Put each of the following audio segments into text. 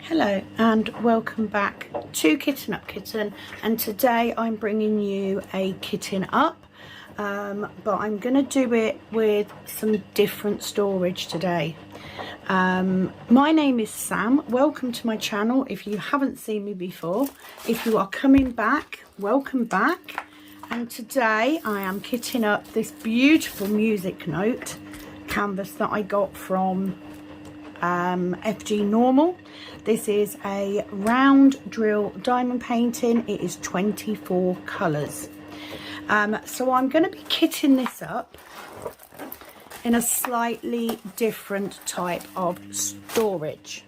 Hello and welcome back to Kitten Up Kitten, and today I'm bringing you a kitten up, but I'm going to do it with some different storage today. My name is Sam. Welcome to my channel if you haven't seen me before. If you are coming back, welcome back. And today I am kitting up this beautiful music note canvas that I got from FG Normal. This is a round drill diamond painting. It is 24 colours. So I'm going to be kitting this up in a slightly different type of storage.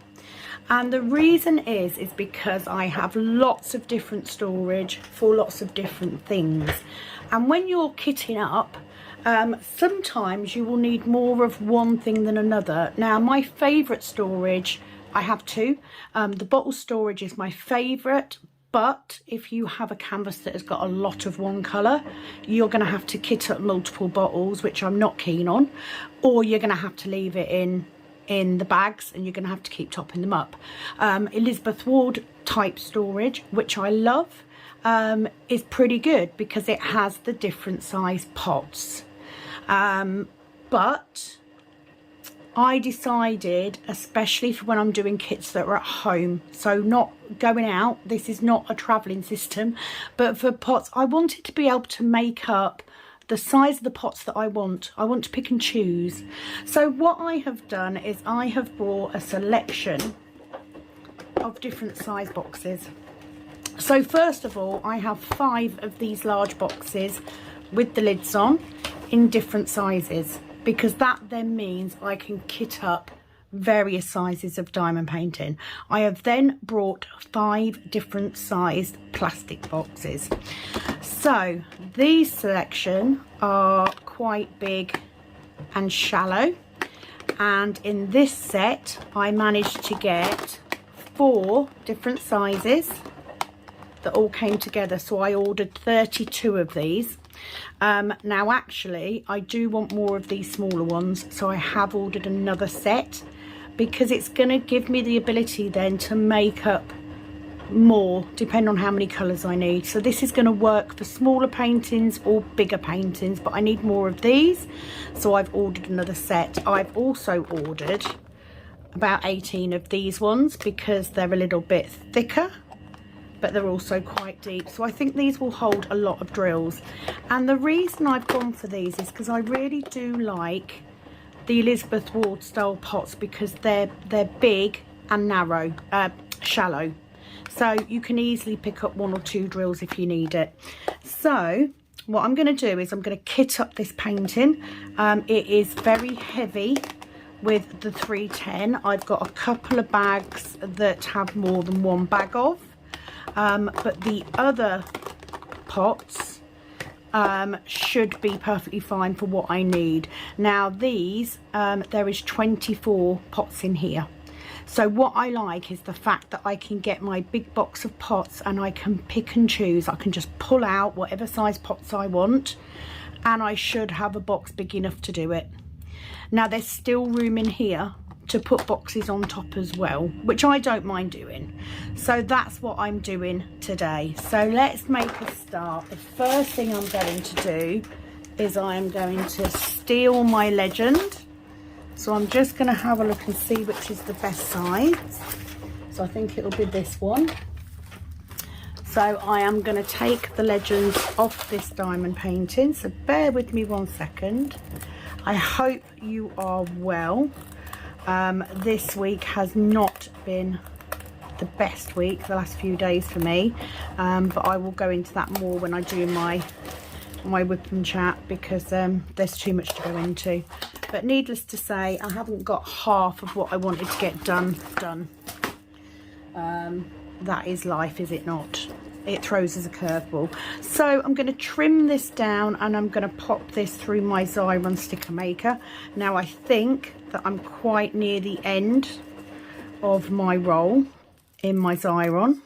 And the reason is because I have lots of different storage for lots of different things. And when you're kitting up, sometimes you will need more of one thing than another. Now, my favourite storage, I have two. The bottle storage is my favourite, but if you have a canvas that has got a lot of one colour, you're going to have to kit up multiple bottles, which I'm not keen on, or you're going to have to leave it in the bags and you're going to have to keep topping them up. Elizabeth Ward type storage, which I love, is pretty good because it has the different size pots. But I decided, especially for when I'm doing kits that are at home, so not going out, this is not a travelling system, but for pots, I wanted to be able to make up the size of the pots that I want. I want to pick and choose. So what I have done is I have brought a selection of different size boxes. So first of all, I have 5 of these large boxes with the lids on in different sizes, because that then means I can kit up various sizes of diamond painting. I have then brought 5 different sized plastic boxes. So these selection are quite big and shallow, and in this set I managed to get 4 different sizes that all came together. So I ordered 32 of these. Now actually I do want more of these smaller ones, so I have ordered another set because it's going to give me the ability then to make up more depending on how many colours I need. So this is going to work for smaller paintings or bigger paintings, but I need more of these, so I've ordered another set. I've also ordered about 18 of these ones because they're a little bit thicker, but they're also quite deep, so I think these will hold a lot of drills. And the reason I've gone for these is because I really do like the Elizabeth Ward style pots because they're big and narrow, shallow, so you can easily pick up 1 or 2 drills if you need it. So what I'm going to do is I'm going to kit up this painting. It is very heavy with the 310. I've got a couple of bags that have more than one bag of, but the other pots should be perfectly fine for what I need. Now these, there is 24 pots in here. So what I like is the fact that I can get my big box of pots and I can pick and choose. I can just pull out whatever size pots I want, and I should have a box big enough to do it. Now there's still room in here to put boxes on top as well, which I don't mind doing. So that's what I'm doing today. So let's make a start. The first thing I'm going to do is I am going to steal my legend. So I'm just going to have a look and see which is the best size. So I think it'll be this one. So I am going to take the legends off this diamond painting, so bear with me 1 second. I hope you are well. This week has not been the best week, the last few days for me, but I will go into that more when I do my whip and chat, because there's too much to go into. But needless to say, I haven't got half of what I wanted to get done. That is life, is it not? It throws us a curveball. So I'm going to trim this down and I'm going to pop this through my Xyron sticker maker. Now I think that I'm quite near the end of my roll in my Xyron,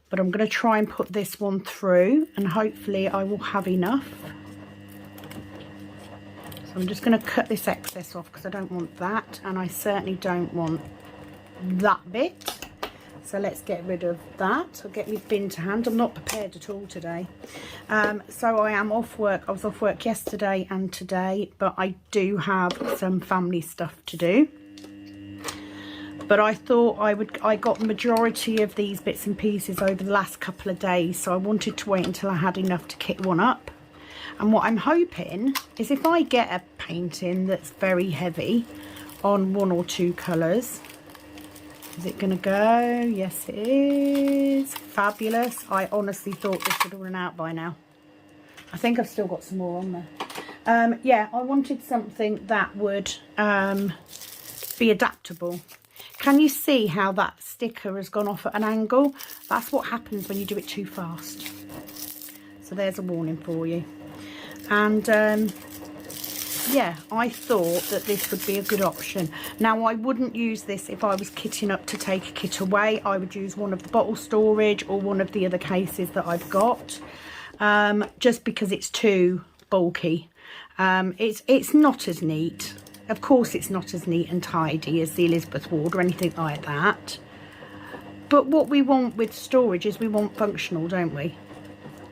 but I'm going to try and put this one through and hopefully I will have enough. So I'm just going to cut this excess off because I don't want that, and I certainly don't want that bit. So let's get rid of that. I'll get my bin to hand. I'm not prepared at all today. So I am off work. I was off work yesterday and today, but I do have some family stuff to do. But I thought I got the majority of these bits and pieces over the last couple of days, so I wanted to wait until I had enough to kit one up. And what I'm hoping is if I get a painting that's very heavy on 1 or 2 colours, is it going to go? Yes, it is. Fabulous. I honestly thought this would have run out by now. I think I've still got some more on there. Yeah, I wanted something that would be adaptable. Can you see how that sticker has gone off at an angle? That's what happens when you do it too fast. So there's a warning for you. And yeah, I thought that this would be a good option. Now, I wouldn't use this if I was kitting up to take a kit away. I would use one of the bottle storage or one of the other cases that I've got, just because it's too bulky. It's not as neat. Of course, it's not as neat and tidy as the Elizabeth Ward or anything like that. But what we want with storage is we want functional, don't we?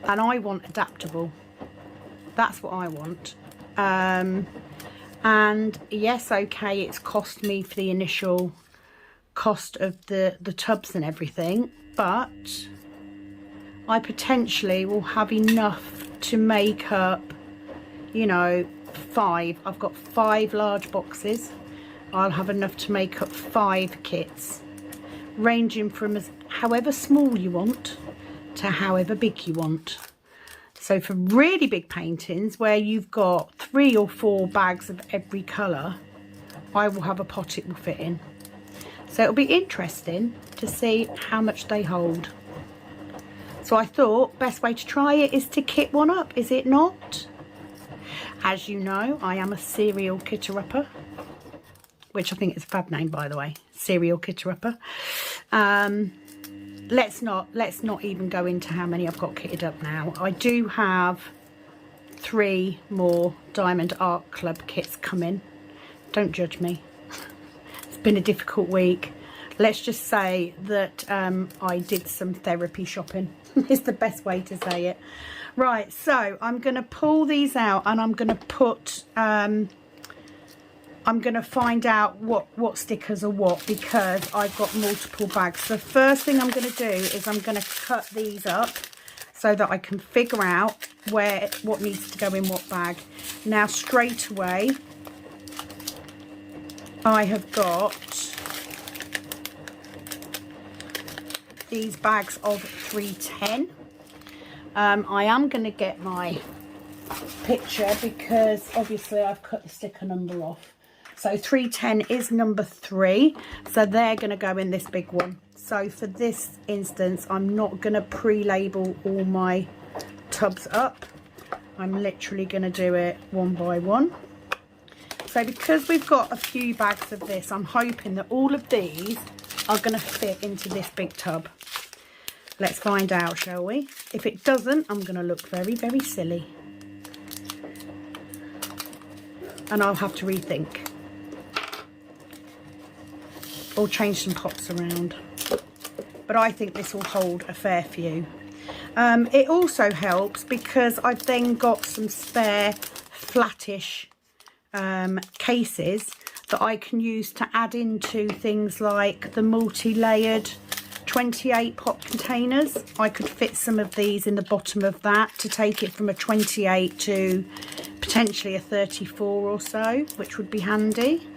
And I want adaptable. That's what I want. And yes, okay, it's cost me for the initial cost of the tubs and everything, but I potentially will have enough to make up, you know, 5. I've got 5 large boxes. I'll have enough to make up 5 kits, ranging from however small you want to however big you want. So for really big paintings where you've got 3 or 4 bags of every colour, I will have a pot it will fit in. So it'll be interesting to see how much they hold. So I thought best way to try it is to kit one up, is it not? As you know, I am a serial kitter-upper, which I think is a fab name, by the way, serial kitter-upper. Let's not even go into how many I've got kitted up now. I do have 3 more Diamond Art Club kits coming. Don't judge me. It's been a difficult week. Let's just say that I did some therapy shopping. Is the best way to say it. Right, so I'm going to pull these out and I'm going to put, I'm going to find out what stickers are what, because I've got multiple bags. The first thing I'm going to do is I'm going to cut these up so that I can figure out what needs to go in what bag. Now, straight away, I have got these bags of 310. I am going to get my picture because obviously I've cut the sticker number off. So 310 is number 3. So they're going to go in this big one. So for this instance, I'm not going to pre-label all my tubs up. I'm literally going to do it one by one. So because we've got a few bags of this, I'm hoping that all of these are going to fit into this big tub. Let's find out, shall we? If it doesn't, I'm going to look very, very silly. And I'll have to rethink. Or change some pots around. But I think this will hold a fair few. It also helps because I've then got some spare flattish cases that I can use to add into things like the multi-layered 28 pot containers. I could fit some of these in the bottom of that to take it from a 28 to potentially a 34 or so, which would be handy.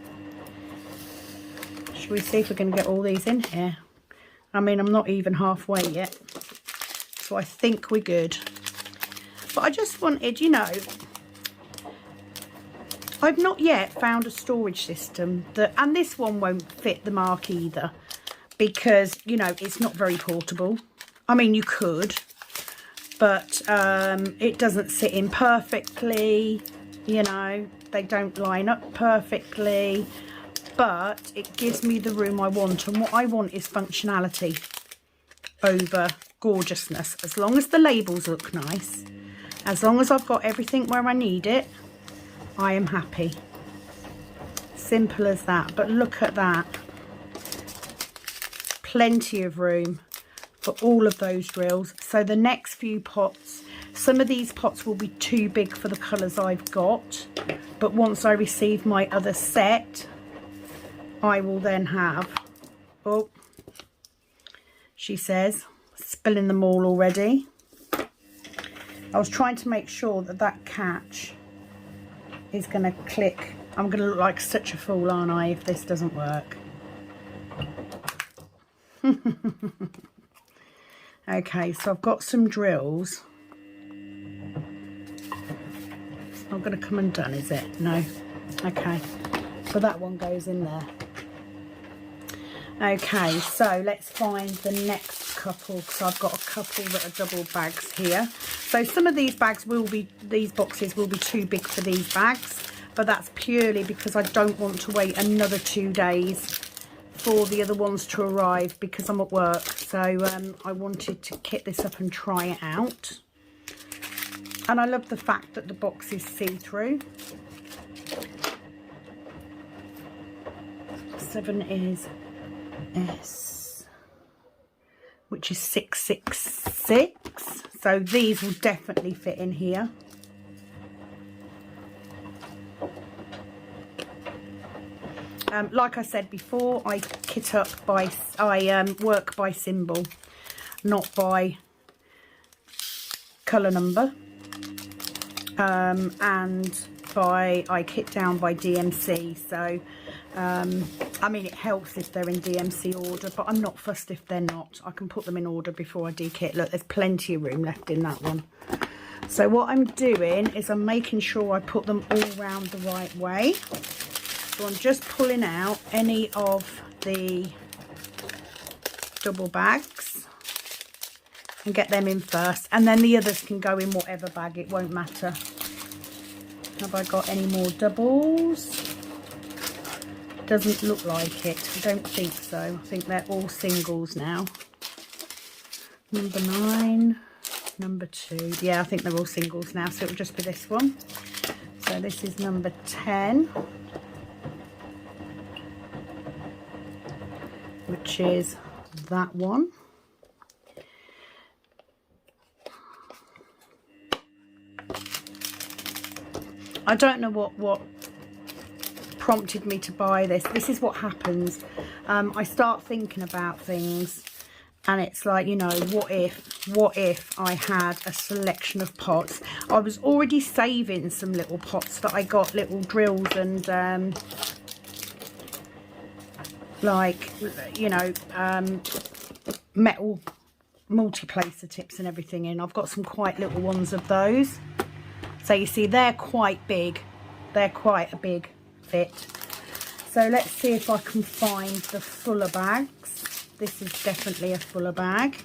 Shall we see if we can get all these in here? I mean, I'm not even halfway yet, so I think we're good. But I just wanted, you know, I've not yet found a storage system that, and this one won't fit the mark either, because, you know, it's not very portable. I mean, you could, but it doesn't sit in perfectly, you know, they don't line up perfectly, but it gives me the room I want, and what I want is functionality over gorgeousness. As long as the labels look nice, as long as I've got everything where I need it, I am happy. Simple as that. But look at that. plenty of room for all of those drills. So the next few pots, some of these pots will be too big for the colours I've got, but once I receive my other set, I will then have, oh, she says, spilling them all already. I was trying to make sure that that catch is going to click. I'm going to look like such a fool, aren't I, if this doesn't work. Okay, so I've got some drills. It's not going to come undone, is it? No. Okay, so that one goes in there. Okay, so let's find the next couple, because I've got a couple that are double bags here. So some of these bags will be, these boxes will be too big for these bags, but that's purely because I don't want to wait another 2 days for the other ones to arrive because I'm at work. So I wanted to kit this up and try it out. And I love the fact that the box is see-through. 7 is S, which is 666. So these will definitely fit in here. Like I said before, I kit up by, work by symbol, not by colour number, and I kit down by DMC. So I mean, it helps if they're in DMC order, but I'm not fussed if they're not. I can put them in order before I dekit. Look, there's plenty of room left in that one. So what I'm doing is I'm making sure I put them all round the right way. So I'm just pulling out any of the double bags and get them in first, and then the others can go in whatever bag, it won't matter. Have I got any more doubles? Doesn't look like it. I don't think so. I think they're all singles now. Number 9, number 2. Yeah, I think they're all singles now, so it'll just be this one. So this is number 10. Which is that one. I don't know what prompted me to buy this. This is what happens. I start thinking about things and it's like, you know, what if I had a selection of pots. I was already saving some little pots that I got, little drills and like, you know, metal multi-placer tips and everything in. I've got some quite little ones of those. So you see, they're quite big. They're quite a big fit. So let's see if I can find the fuller bags. This is definitely a fuller bag,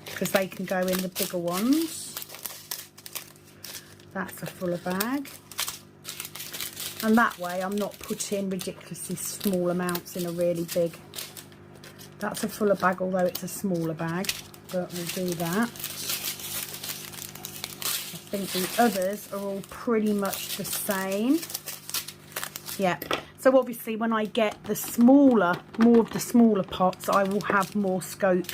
because they can go in the bigger ones. That's a fuller bag. And that way I'm not putting ridiculously small amounts in a really big. That's a fuller bag, although it's a smaller bag, but we'll do that. I think the others are all pretty much the same. Yeah, so obviously when I get the smaller, more of the smaller pots, I will have more scope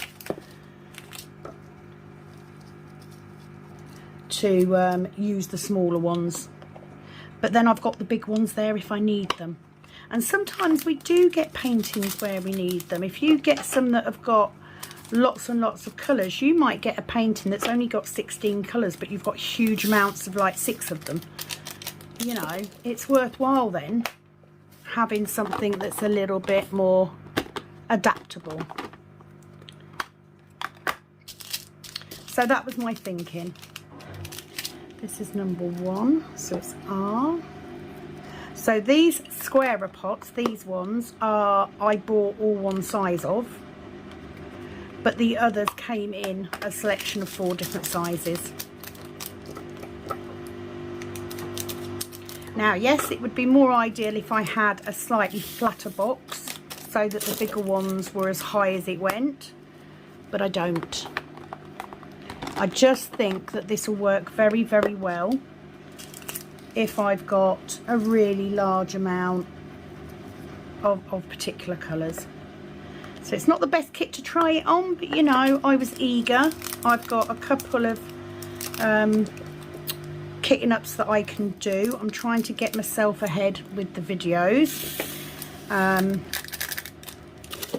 to use the smaller ones. But then I've got the big ones there if I need them. And sometimes we do get paintings where we need them. If you get some that have got lots and lots of colours, you might get a painting that's only got 16 colours, but you've got huge amounts of like 6 of them. You know, it's worthwhile then having something that's a little bit more adaptable. So that was my thinking. This is number 1, so it's R. So these squarer pots, these ones are, I bought all one size of, but the others came in a selection of 4 different sizes. Now, yes, it would be more ideal if I had a slightly flatter box so that the bigger ones were as high as it went, but I don't. I just think that this will work very, very well if I've got a really large amount of particular colours. So it's not the best kit to try it on, but you know, I was eager. I've got a couple of kitting ups that I can do. I'm trying to get myself ahead with the videos.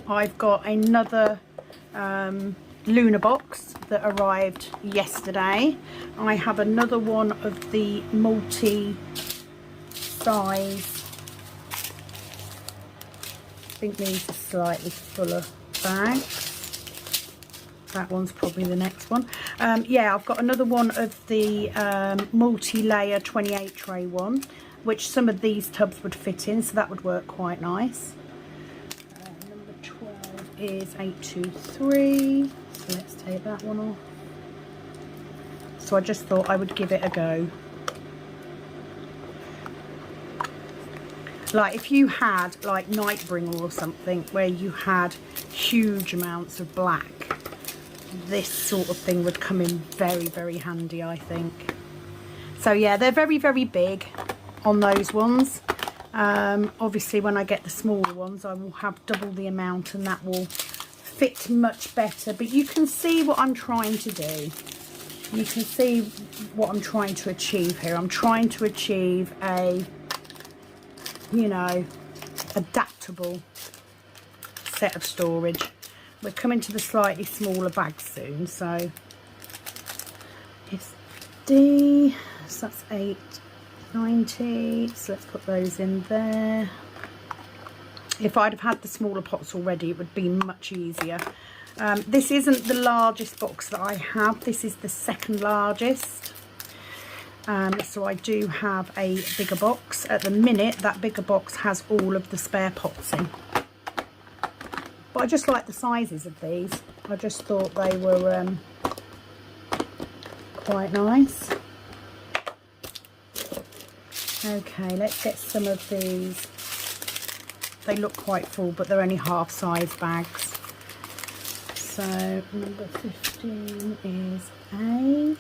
I've got another Luna box that arrived yesterday. I have another one of the multi-size. I think these are slightly fuller bags. That one's probably the next one. Yeah, I've got another one of the multi-layer 28 tray one, which some of these tubs would fit in, so that would work quite nice. Number 12 is 823, so let's take that one off. So I just thought I would give it a go. Like if you had like Nightbringer or something where you had huge amounts of black, this sort of thing would come in very, very handy, I think. So yeah, they're very, very big on those ones. Obviously when I get the smaller ones I will have double the amount and that will fit much better, but you can see what I'm trying to do. You can see what I'm trying to achieve here. I'm trying to achieve a, you know, adaptable set of storage. We're coming to the slightly smaller bags soon, so it's D, so that's 890, so let's put those in there. If I'd have had the smaller pots already it would be much easier. This isn't the largest box that I have, this is the second largest. So I do have a bigger box. At the minute that bigger box has all of the spare pots in, but I just like the sizes of these. I just thought they were quite nice. Okay, let's get some of these. They look quite full but they're only half size bags. So number 15 is A.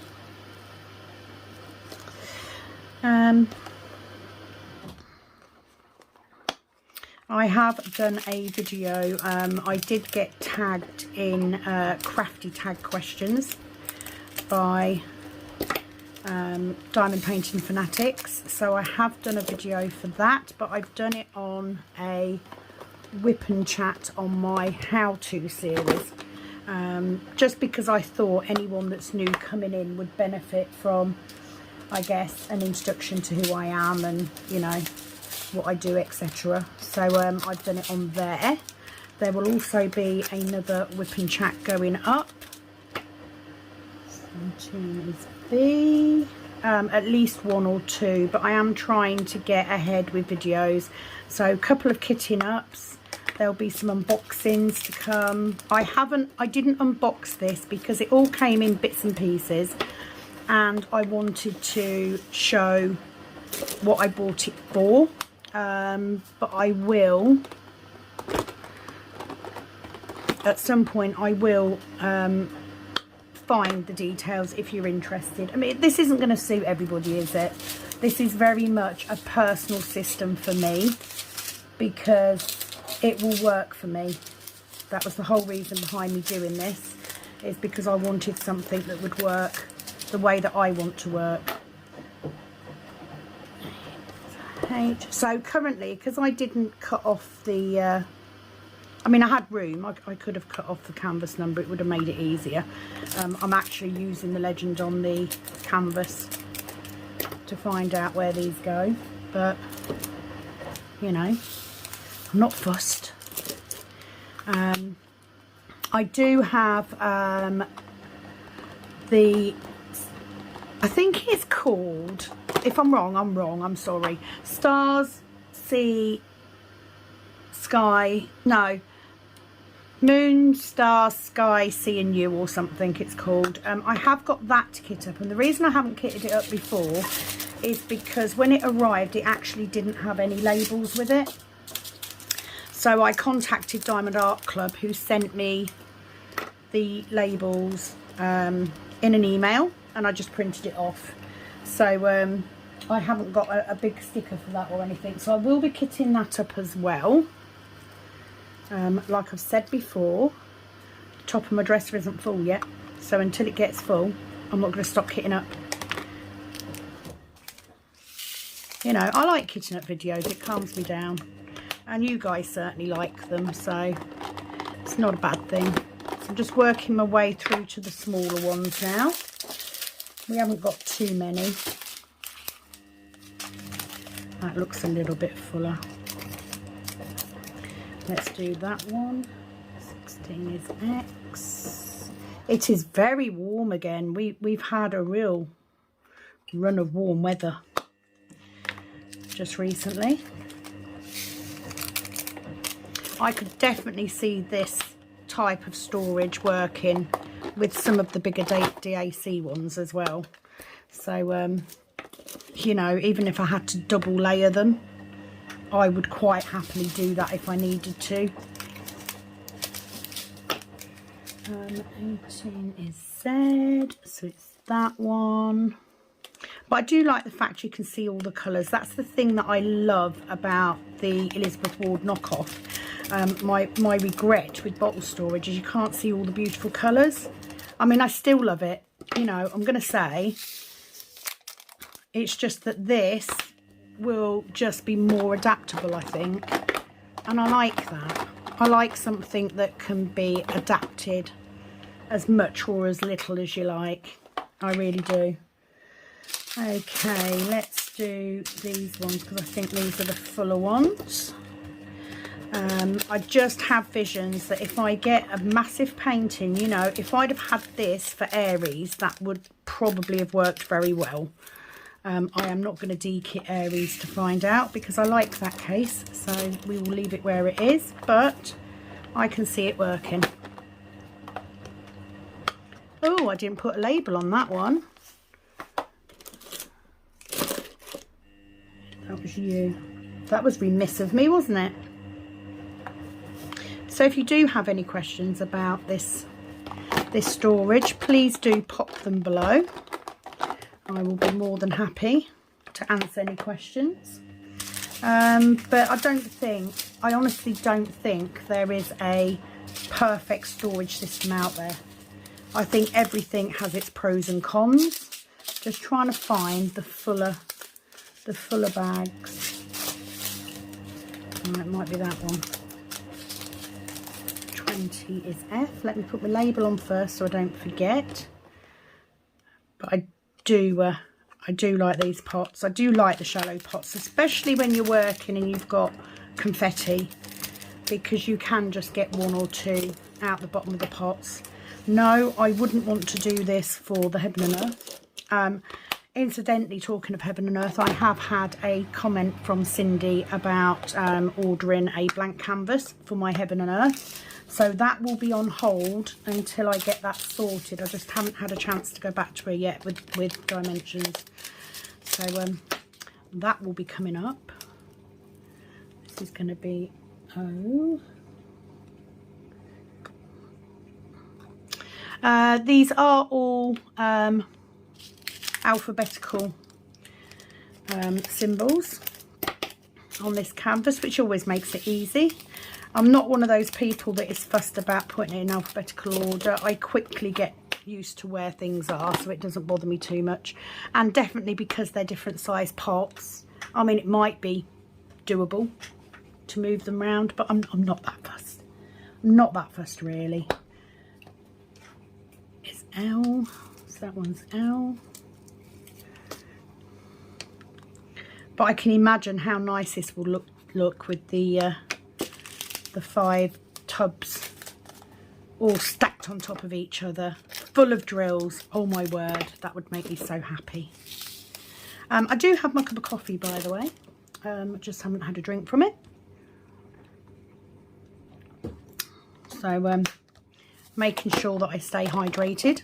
I have done a video. I did get tagged in crafty tag questions by Diamond Painting Fanatics, so I have done a video for that, but I've done it on a whip and chat on my how-to series, just because I thought anyone that's new coming in would benefit from, I guess, an introduction to who I am and, you know, what I do, etc. So I've done it on there. There will also be another whip and chat going up. 17 is B. At least one or two, but I am trying to get ahead with videos. So a couple of kitting ups. There'll be some unboxings to come. I didn't unbox this because it all came in bits and pieces, and I wanted to show what I bought it for. But I will, at some point I will find the details if you're interested. I mean, this isn't going to suit everybody, is it? This is very much a personal system for me because it will work for me. That was the whole reason behind me doing this, is because I wanted something that would work the way that I want to work. So currently, because I didn't cut off the I mean, I had room, I could have cut off the canvas number, it would have made it easier. I'm actually using the legend on the canvas to find out where these go, but you know, I'm not fussed. I do have I think it's called, if I'm wrong, I'm wrong, I'm sorry. Stars, Sea, Sky, no. Moon, Star, Sky, Sea and You or something it's called. I have got that to kit up, and the reason I haven't kitted it up before is because when it arrived it actually didn't have any labels with it. So I contacted Diamond Art Club, who sent me the labels in an email, and I just printed it off. So I haven't got a big sticker for that or anything, so I will be kitting that up as well. Like I've said before, the top of my dresser isn't full yet, so until it gets full, I'm not going to stop kitting up. You know, I like kitting up videos, it calms me down, and you guys certainly like them, so it's not a bad thing. So I'm just working my way through to the smaller ones now. We haven't got too many. That looks a little bit fuller. Let's do that one. 16 is X. It is very warm again. We've had a real run of warm weather just recently. I could definitely see this type of storage working with some of the bigger DAC ones as well. So, you know, even if I had to double layer them, I would quite happily do that if I needed to. 18 is Z, so it's that one. But I do like the fact you can see all the colours. That's the thing that I love about the Elizabeth Ward knockoff. My regret with bottle storage is you can't see all the beautiful colours. I mean, I still love it. You know, I'm going to say it's just that this will just be more adaptable, I think. And I like that. I like something that can be adapted as much or as little as you like. I really do. Okay, let's do these ones because I think these are the fuller ones. I just have visions that if I get a massive painting, you know, if I'd have had this for Aries, that would probably have worked very well. I am not going to de-kit Aries to find out because I like that case, so we will leave it where it is, but I can see it working. Oh, I didn't put a label on that one. That was you. That was remiss of me, wasn't it? So if you do have any questions about this storage, please do pop them below. I will be more than happy to answer any questions. But I honestly don't think there is a perfect storage system out there. I think everything has its pros and cons. Just trying to find the fuller bags. Oh, it might be that one. 20 is F. Let me put my label on first so I don't forget. But I do like these pots. I do like the shallow pots, especially when you're working and you've got confetti, because you can just get one or two out the bottom of the pots. No, I wouldn't want to do this for the Heaven and Earth. Incidentally, talking of Heaven and Earth, I have had a comment from Cindy about ordering a blank canvas for my Heaven and Earth. So that will be on hold until I get that sorted. I just haven't had a chance to go back to her yet with dimensions. So that will be coming up. This is going to be O. These are all alphabetical symbols on this canvas, which always makes it easy. I'm not one of those people that is fussed about putting it in alphabetical order. I quickly get used to where things are, so it doesn't bother me too much. And definitely because they're different size pots, I mean, it might be doable to move them around, but I'm not that fussed. I'm not that fussed, really. It's L, so that one's L. But I can imagine how nice this will look with the 5 tubs all stacked on top of each other, full of drills. Oh my word, that would make me so happy. I do have my cup of coffee, by the way. I just haven't had a drink from it. So making sure that I stay hydrated.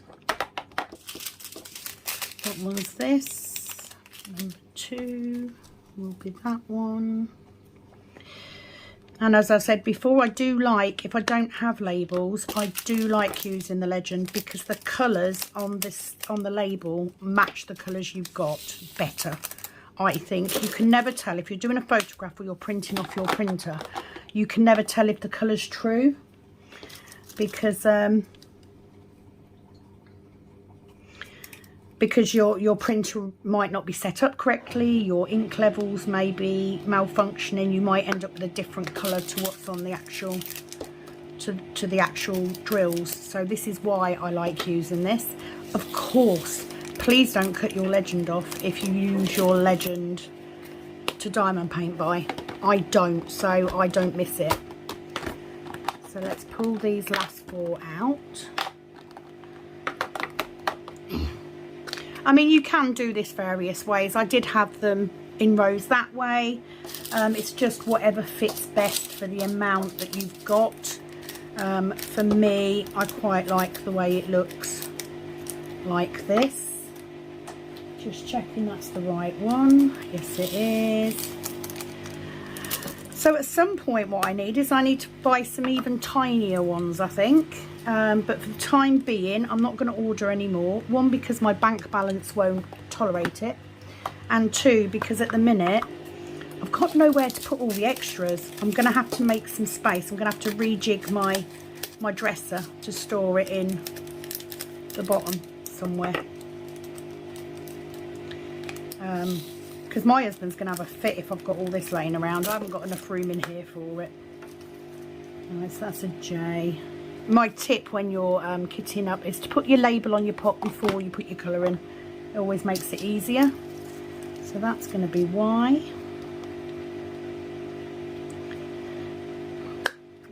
What one's this? Number 2 will be that one. And as I said before, I do like, if I don't have labels, I do like using the legend because the colours on the label match the colours you've got better, I think. You can never tell if you're doing a photograph or you're printing off your printer. you can never tell if the colour's true, because your printer might not be set up correctly, your ink levels may be malfunctioning, you might end up with a different colour to what's on the actual to the actual drills. So this is why I like using this. Of course, please don't cut your legend off if you use your legend to diamond paint by. I don't, so I don't miss it. So let's pull these last 4 out. I mean, you can do this various ways. I did have them in rows that way. It's just whatever fits best for the amount that you've got. For me, I quite like the way it looks like this. Just checking that's the right one. Yes, it is. So at some point what I need to buy some even tinier ones, I think. But for the time being, I'm not going to order any more. 1, because my bank balance won't tolerate it. And 2, because at the minute, I've got nowhere to put all the extras. I'm going to have to make some space. I'm going to have to rejig my dresser to store it in the bottom somewhere. Because my husband's going to have a fit if I've got all this laying around. I haven't got enough room in here for it. Right, so that's a J. My tip when you're kitting up is to put your label on your pot before you put your colour in. It always makes it easier. So that's going to be Y.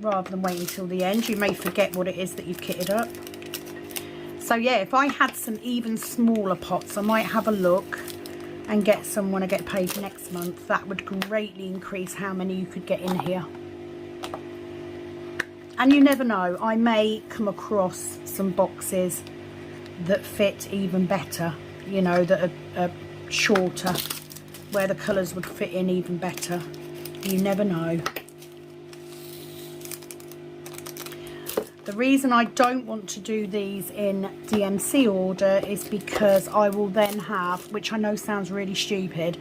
Rather than waiting until the end, you may forget what it is that you've kitted up. So yeah, if I had some even smaller pots, I might have a look and get some when I get paid next month. That would greatly increase how many you could get in here. And you never know, I may come across some boxes that fit even better, you know, that are shorter, where the colours would fit in even better. You never know. The reason I don't want to do these in DMC order is because I will then have, which I know sounds really stupid,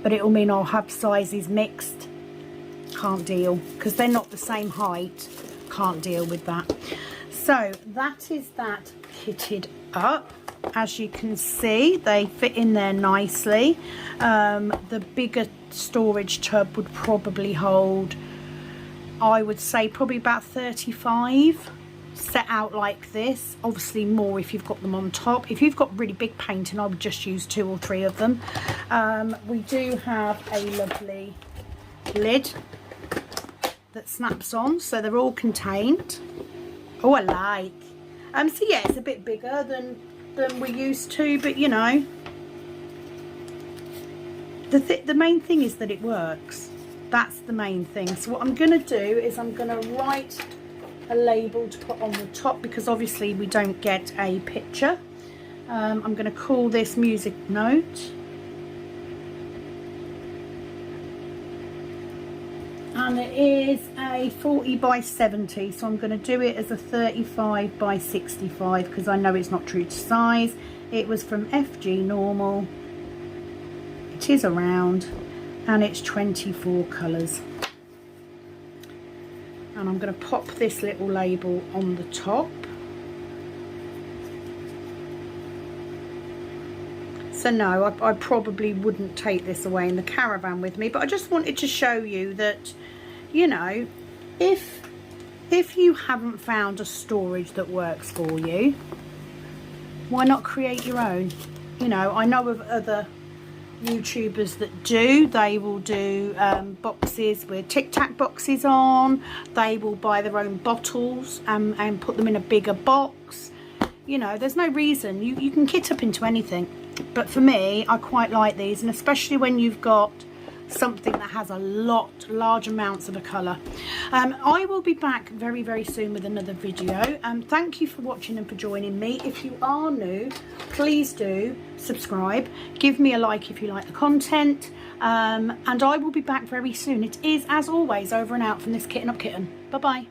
but it will mean I'll have sizes mixed. Can't deal, because they're not the same height. Can't deal with that. So that is that kitted up. As you can see, they fit in there nicely. The bigger storage tub would probably hold, I would say, probably about 35 set out like this. Obviously more if you've got them on top. If you've got really big painting, I would just use 2 or 3 of them. We do have a lovely lid that snaps on, so they're all contained. Oh, I like. So yeah, it's a bit bigger than we're used to, but you know, the main thing is that it works. That's the main thing. So what I'm going to do is I'm going to write a label to put on the top, because obviously we don't get a picture. I'm going to call this music note. And it is a 40 by 70, so I'm going to do it as a 35 by 65 because I know it's not true to size. It was from FG Normal. It is a round and it's 24 colours. And I'm going to pop this little label on the top. So no, I probably wouldn't take this away in the caravan with me, but I just wanted to show you that, you know, if you haven't found a storage that works for you, why not create your own? You know, I know of other YouTubers that do. They will do boxes with Tic Tac boxes on. They will buy their own bottles and put them in a bigger box. You know, there's no reason. You can kit up into anything. But for me, I quite like these, and especially when you've got something that has a large amounts of a colour. I will be back very, very soon with another video. Thank you for watching and for joining me. If you are new, please do subscribe. Give me a like if you like the content. And I will be back very soon. It is, as always, over and out from this Kitten Up Kitten. Bye-bye.